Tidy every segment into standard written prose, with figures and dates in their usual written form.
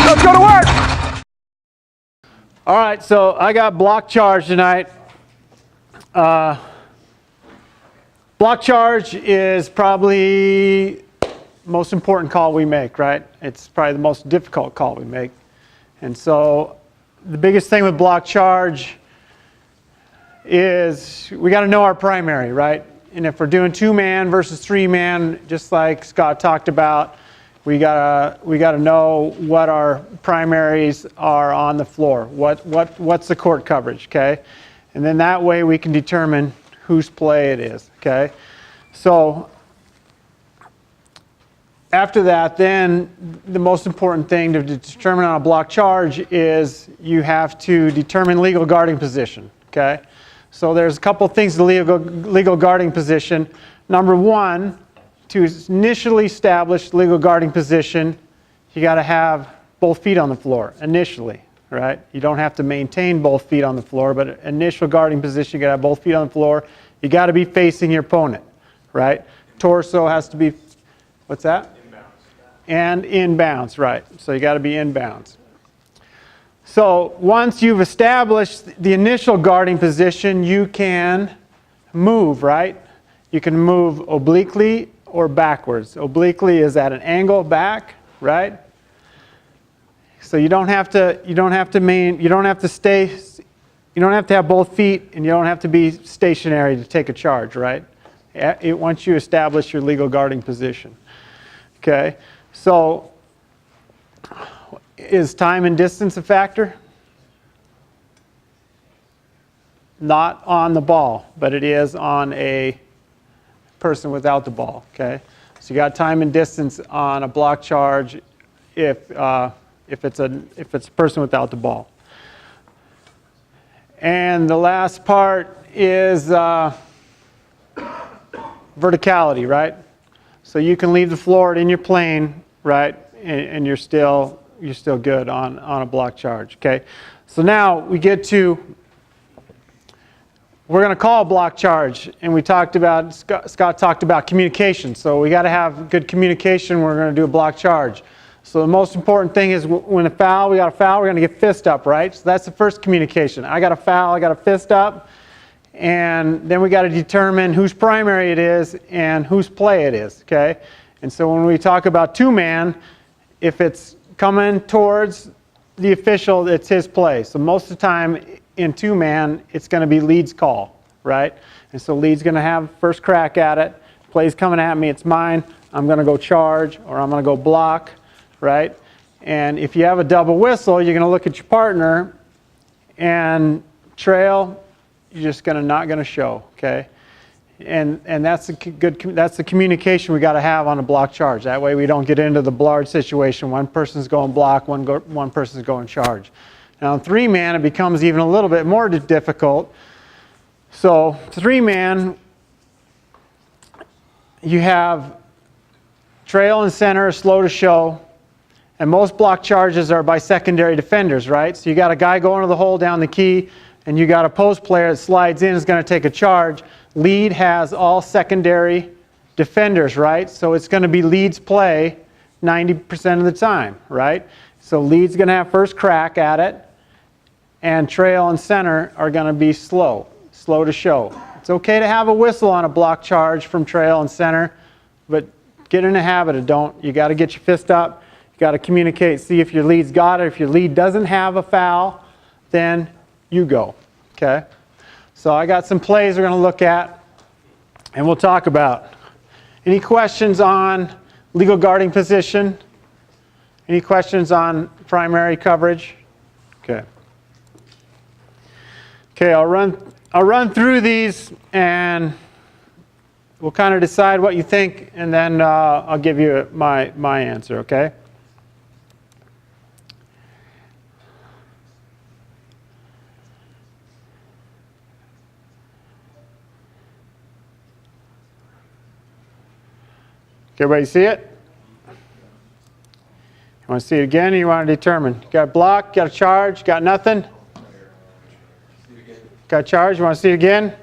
Let's go to work! All right, so I got block charge tonight. Block charge is probably the most important call we make, right? It's probably the most difficult call we make. And so the biggest thing with block charge is we got to know our primary, right? And if we're doing 2-man versus 3-man, just like Scott talked about, we gotta know what our primaries are on the floor. What's the court coverage, okay? And then that way we can determine whose play it is, okay? So after that, then the most important thing to determine on a block charge is you have to determine legal guarding position, okay? So there's a couple things to legal guarding position. Number one, to initially establish legal guarding position, you got to have both feet on the floor initially, right? You don't have to maintain both feet on the floor, but initial guarding position, you got to have both feet on the floor. You got to be facing your opponent, right? Torso has to be, what's that? Inbounds. And inbounds, right? So you got to be inbounds. So once you've established the initial guarding position, you can move, right? You can move obliquely or backwards. Obliquely is at an angle back, right? So you don't have to have both feet, and you don't have to be stationary to take a charge, right? Once you establish your legal guarding position. Okay, so is time and distance a factor? Not on the ball, but it is on a person without the ball, okay? So you got time and distance on a block charge if it's a person without the ball. And the last part is verticality, right? So you can leave the floor in your plane, right? And you're still good on a block charge, okay? So now we get to, we're going to call a block charge, and we talked about, Scott talked about communication. So we got to have good communication. We're going to do a block charge. So the most important thing is when we got a foul, we're going to get fist up, right? So that's the first communication. I got a foul, I got a fist up, and then we got to determine whose primary it is and whose play it is, okay? And so when we talk about 2-man, if it's coming towards the official, it's his play. So most of the time in 2-man, it's going to be lead's call, right? And so lead's going to have first crack at it. Play's coming at me, it's mine. I'm going to go charge, or I'm going to go block, right? And if you have a double whistle, you're going to look at your partner, and trail, you're just not going to show, okay? And that's that's the communication we got to have on a block charge. That way we don't get into the blard situation. One person's going block, one person's going charge. Now in 3-man, it becomes even a little bit more difficult. So 3-man, you have trail and center, slow to show, and most block charges are by secondary defenders, right? So you got a guy going to the hole down the key, and you got a post player that slides in, is going to take a charge. Lead has all secondary defenders, right? So it's going to be lead's play 90% of the time, right? So lead's going to have first crack at it, and trail and center are going to be slow to show. It's okay to have a whistle on a block charge from trail and center, but get in the habit of you got to get your fist up, you got to communicate, see if your lead's got it. If your lead doesn't have a foul, then you go, okay? So I got some plays we're going to look at, and we'll talk about. Any questions on legal guarding position? Any questions on primary coverage? Okay. Okay, I'll run through these, and we'll kind of decide what you think, and then I'll give you my answer, okay? Everybody see it? You want to see it again, or you want to determine? You got a block, got a charge, got nothing? Got a charge, you want to see it again?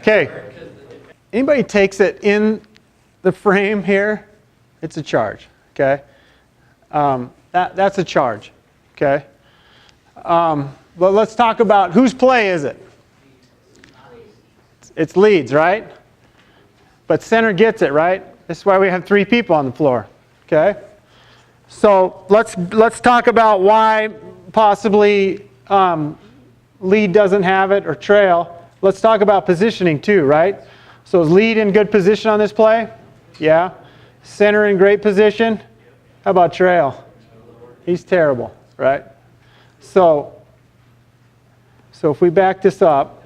Okay. Anybody takes it in the frame here, it's a charge. Okay. That's a charge. Okay. But let's talk about whose play is it? It's Leeds, right? But center gets it, right? This is why we have 3 people on the floor. Okay. So let's talk about why possibly lead doesn't have it or trail. Let's talk about positioning too, right? So is lead in good position on this play? Yeah. Center in great position? How about trail? He's terrible, right? So if we back this up,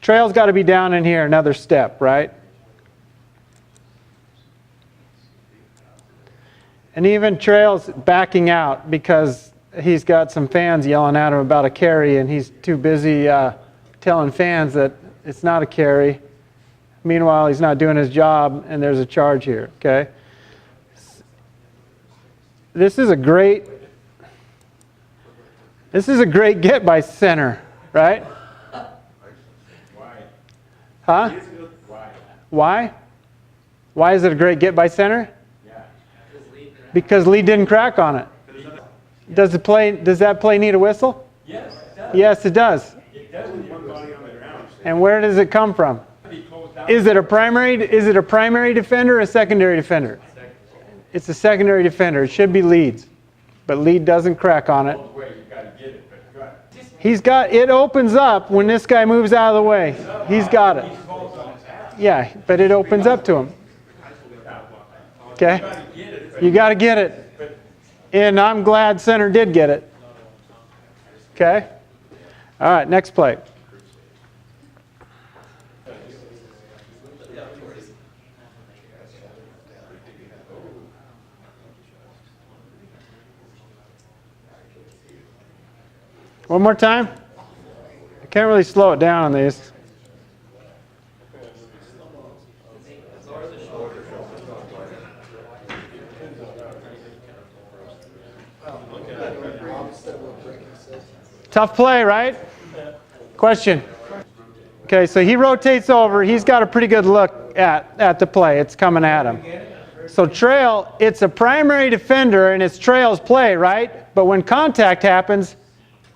trail's got to be down in here another step, right? And even trail's backing out because he's got some fans yelling at him about a carry, and he's too busy telling fans that it's not a carry. Meanwhile, he's not doing his job, and there's a charge here, okay? This is a great get by center, right? Huh? Why? Why is it a great get by center? Because lead didn't crack on it. Does that play need a whistle? Yes, it does. Yes, it does. It does with one body on the ground. And where does it come from? Is it a primary defender or a secondary defender? It's a secondary defender. It should be Leeds. But lead doesn't crack on it. It opens up when this guy moves out of the way. He's got it. Yeah, but it opens up to him. Okay? You got to get it. And I'm glad center did get it. Okay? All right, next play. One more time. I can't really slow it down on these. Tough play, right? Question. Okay, so he rotates over. He's got a pretty good look at the play. It's coming at him. So trail, it's a primary defender and it's trail's play, right? But when contact happens,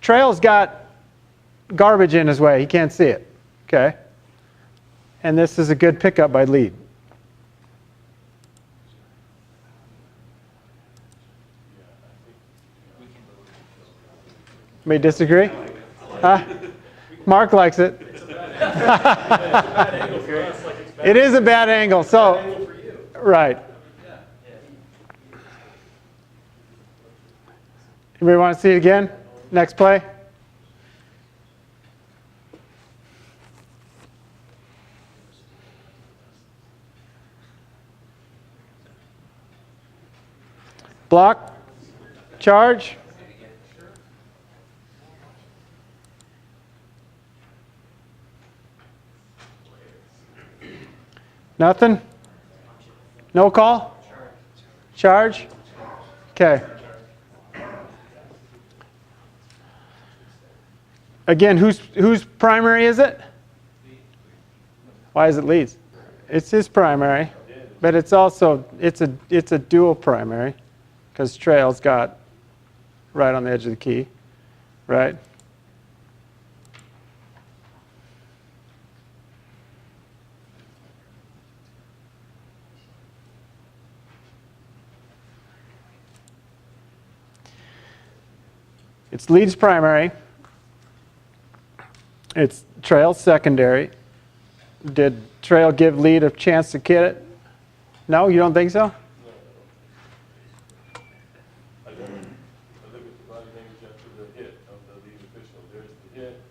trail's got garbage in his way. He can't see it. Okay? And this is a good pickup by lead. May disagree? Huh? Mark likes it. It is a bad angle. So, right. Anybody want to see it again? Next play. Block. Charge. Nothing? No call? Charge? Okay. Again, whose primary is it? Why is it Leeds? It's his primary, but it's also it's a dual primary because trail's got right on the edge of the key, right? It's Leeds primary. It's trail secondary. Did trail give lead a chance to get it? No, you don't think so? I look at the body language after the hit of the lead official. There's the hit.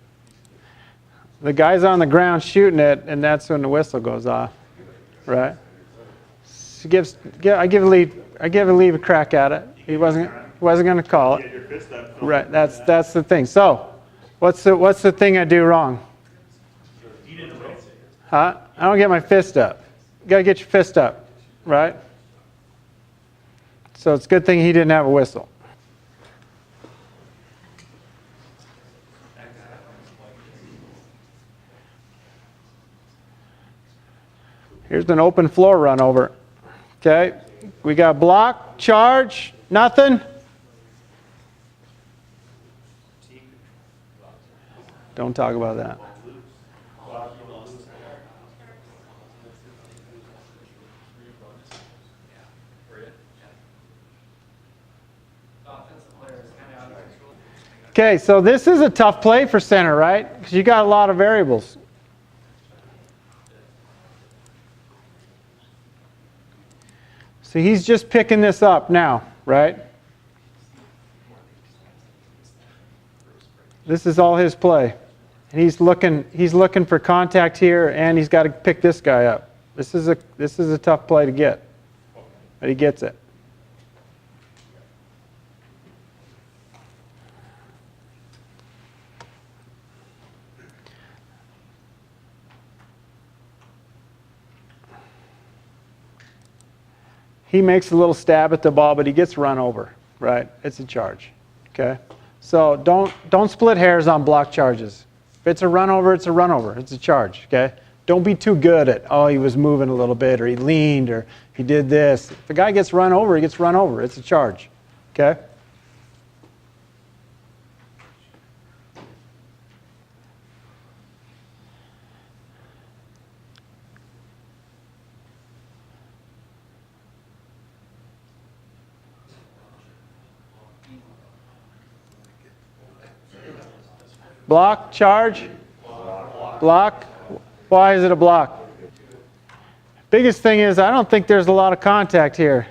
The guy's on the ground shooting it, and that's when the whistle goes off, right? So I give a lead a crack at it. He wasn't going to call it. Right. That's the thing. So, what's the thing I do wrong? Huh? I don't get my fist up. You got to get your fist up, right? So it's a good thing he didn't have a whistle. Here's an open floor run over. Okay, we got block, charge, nothing. Don't talk about that. Okay, so this is a tough play for center, right? Because you got a lot of variables. So he's just picking this up now, right? This is all his play. And he's looking for contact here, and he's got to pick this guy up. This is a tough play to get. But he gets it. He makes a little stab at the ball, but he gets run over, right? It's a charge, okay? So don't split hairs on block charges. If it's a run over, it's a run over. It's a charge, okay? Don't be too good at, oh, he was moving a little bit, or he leaned, or he did this. If a guy gets run over, he gets run over. It's a charge, okay? Block, charge, block. Why is it a block? Biggest thing is I don't think there's a lot of contact here.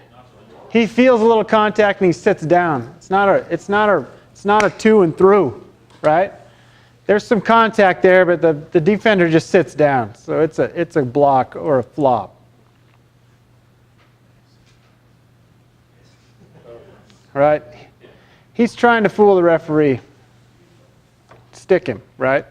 He feels a little contact and he sits down. It's not a to and through, right? There's some contact there, but the defender just sits down. So it's a block or a flop. Right? He's trying to fool the referee. Stick him, right?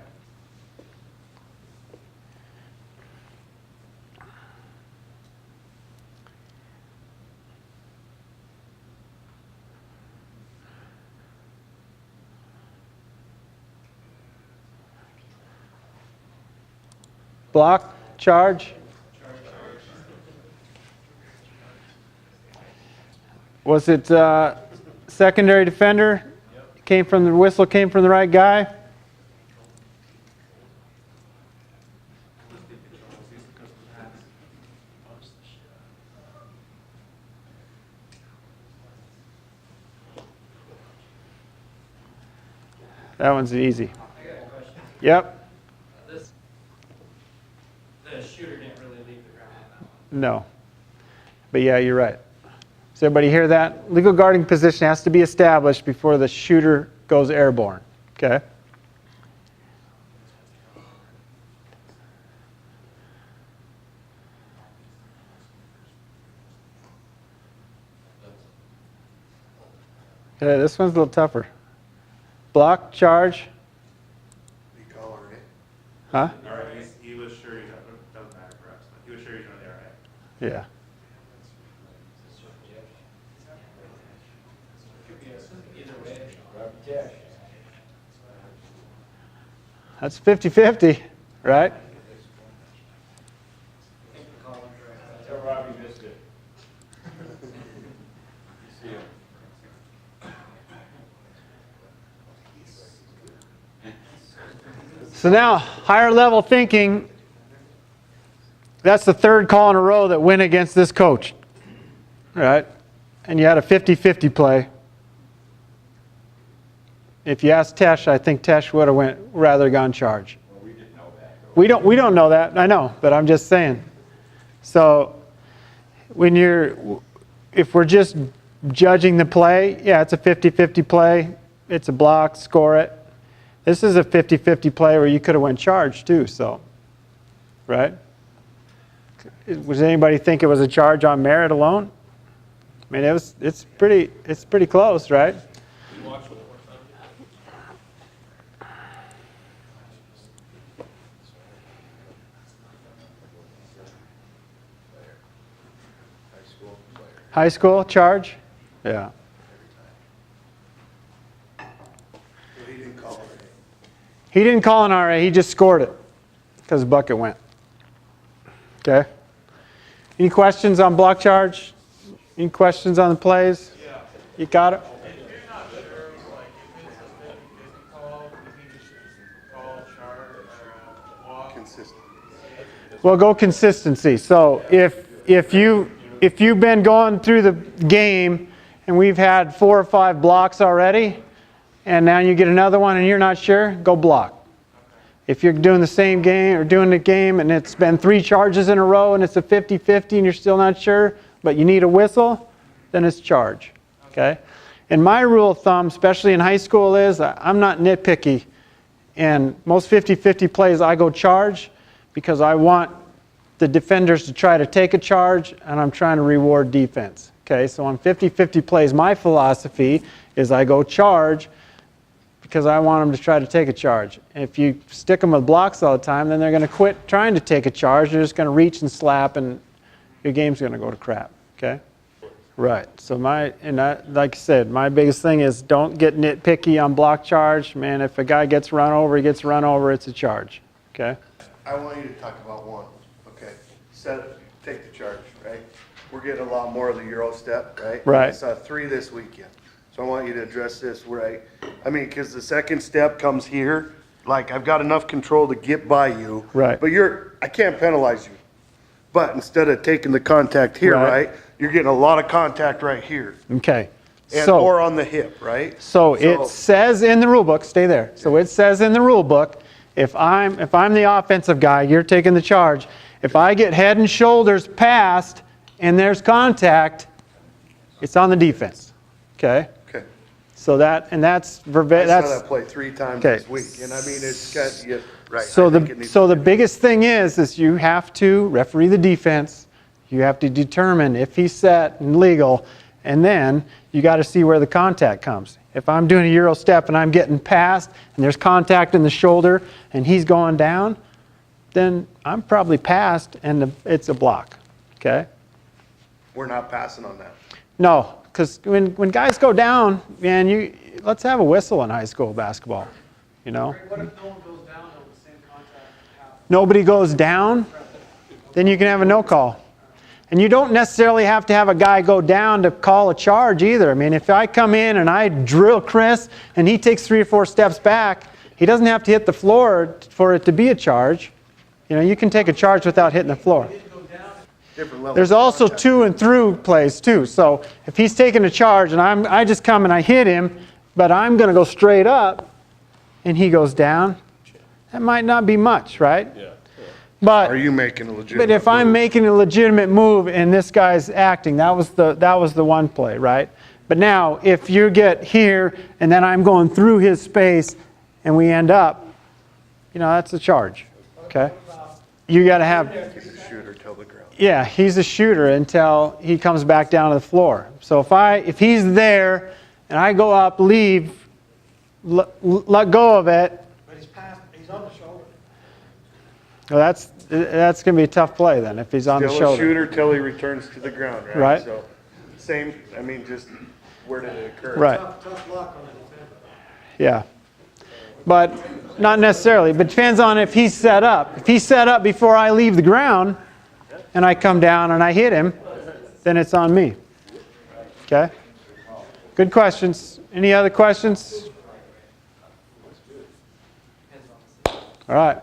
Block, charge. Was it secondary defender? The whistle came from the right guy? That one's easy. I got a question. Yep. The shooter didn't really leave the ground on that one. No. But yeah, you're right. Does everybody hear that? Legal guarding position has to be established before the shooter goes airborne. Okay? Okay, this one's a little tougher. Block, charge. Huh? All right, he was sure he doesn't matter for us, but he was sure he's doing the right. Yeah. That's 50-50, right? Tell Robbie missed it. You see him. So now, higher level thinking, that's the third call in a row that went against this coach, right? And you had a 50-50 play. If you asked Tesh, I think Tesh would have rather gone charge. Well, we didn't know that. We don't know that, I know, but I'm just saying. So if we're just judging the play, yeah, it's a 50-50 play. It's a block, score it. This is a 50-50 play where you could have went charge too, so, right? Was anybody think it was a charge on merit alone? I mean, it's pretty close, right? High school charge? Yeah. He didn't call an RA, he just scored it because the bucket went. Okay? Any questions on block charge? Any questions on the plays? Yeah. You got it? If you're not sure, like, if it's a 50-50 call, you think you should call charge or walk? Consistent. Well, go consistency. So if you've been going through the game and we've had 4 or 5 blocks already, and now you get another one and you're not sure, go block. If you're doing the same game or doing the game and it's been 3 charges in a row and it's a 50-50 and you're still not sure, but you need a whistle, then it's charge. Okay? And my rule of thumb, especially in high school, is I'm not nitpicky. And most 50-50 plays I go charge because I want the defenders to try to take a charge and I'm trying to reward defense. Okay? So on 50-50 plays, my philosophy is I go charge because I want them to try to take a charge. If you stick them with blocks all the time, then they're going to quit trying to take a charge. They're just going to reach and slap, and your game's going to go to crap. Okay? Right. So like I said, my biggest thing is don't get nitpicky on block charge. Man, if a guy gets run over, he gets run over, it's a charge. Okay? I want you to talk about one, okay? Take the charge, right? We're getting a lot more of the Euro step, right? Right. I saw 3 this weekend. So I want you to address this, right? I mean, because the second step comes here, like I've got enough control to get by you. Right. But I can't penalize you. But instead of taking the contact here, Right. right? You're getting a lot of contact right here. Okay. Or on the hip, right? So it says in the rule book, stay there. So it says in the rule book, if I'm the offensive guy, you're taking the charge. If I get head and shoulders past and there's contact, it's on the defense. Okay? Okay. So that's I saw that play 3 times Okay. this week, and I mean, it's got, yeah, right. So I think it needs the to be- biggest thing is you have to referee the defense. You have to determine if he's set and legal, and then you got to see where the contact comes. If I'm doing a Euro step and I'm getting past and there's contact in the shoulder and he's going down, then I'm probably past and it's a block. Okay? We're not passing on that. No, because when guys go down, man, let's have a whistle in high school basketball. You know? What if no one goes down on the same contact? Nobody goes down, then you can have a no call. And you don't necessarily have to have a guy go down to call a charge either. I mean, if I come in and I drill Chris and he takes 3 or 4 steps back, he doesn't have to hit the floor for it to be a charge. You know, you can take a charge without hitting the floor. Different level. There's of also contact. to and through plays too. So if he's taking a charge and I just come and I hit him, but I'm going to go straight up and he goes down, that might not be much, right? Yeah. But Are you making a legitimate But if I'm move? making a legitimate move and this guy's acting, that was the one play, right? But now, if you get here and then I'm going through his space and we end up, you know, that's a charge, okay? You got to have, He's a shooter till the ground. yeah, he's a shooter until he comes back down to the floor. So if he's there and I go up, leave, let go of it, But he's on the shoulder. well, that's going to be a tough play then if he's on the Still a shoulder. shooter till he returns to the ground, right? Right. So, same, I mean, just where did it occur? Right. Tough luck on the defender. Yeah. But not necessarily. But depends on if he's set up. If he's set up before I leave the ground and I come down and I hit him, then it's on me. Okay? Good questions. Any other questions? All right.